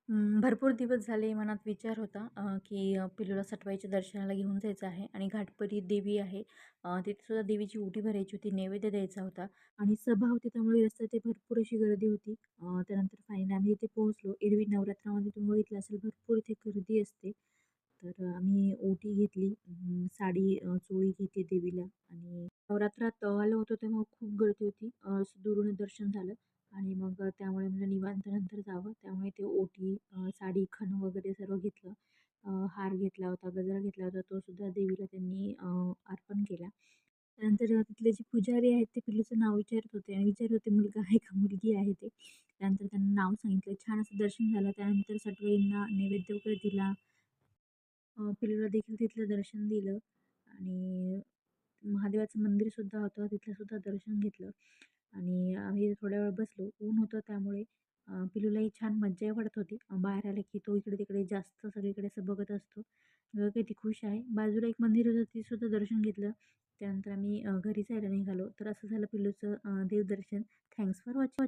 भरपूर दिवस झाले मनात विचार होता की पिल्लूला सटवाईच्या दर्शनाला घेऊन जायचं आहे आणि घाटपरी देवी आहे. तिथे सुद्धा देवीची ओटी भरायची होती, नैवेद्य द्यायचा होता आणि सभा होती त्यामुळे रस्त्यात ते भरपूर अशी गर्दी होती. त्यानंतर फायनली आम्ही इथे पोहोचलो. एरवी नवरात्रामध्ये तुम्ही बघितलं असेल भरपूर इथे गर्दी असते. तर आम्ही ओटी घेतली, साडी चोळी घेतली देवीला आणि नवरात्रात आलो होतो तेव्हा खूप गर्दी होती. असं दुरून दर्शन झालं. आणि मग त्यामुळे म्हणजे निवांत नंतर जावं त्यामुळे ते ओटी, साडी, खण वगैरे सर्व घेतलं. हार घेतला होता, गजरा घेतला होता, तो सुद्धा देवीला त्यांनी अर्पण केला. त्यानंतर तिथले जे पुजारी आहेत ते पिल्लूचं नाव विचारत होते आणि विचारत होते मुलगा आहे का मुलगी आहे ते. त्यानंतर त्यांना नाव सांगितलं. छान असं दर्शन झालं. त्यानंतर सटवाईंना नैवेद्य वगैरे दिला. पिल्लूला देखील तिथलं दर्शन दिलं आणि महादेवाचं मंदिरसुद्धा होतं, तिथलं सुद्धा दर्शन घेतलं आणि आम्ही थोड्या वेळ बसलो. ऊन होतं त्यामुळे पिल्लूलाही छान मज्जा वाटत होती. बाहेर आला की तो इकडे-तिकडे जास्त सगळीकडे असं बघत असतो. बघा किती खुश आहे. बाजूला एक मंदिर होतं, ते सुद्धा दर्शन घेतलं. त्यानंतर आम्ही घरी जायला निघालो. तर असं झालं पिल्लूचं देवदर्शन. Thanks for watching.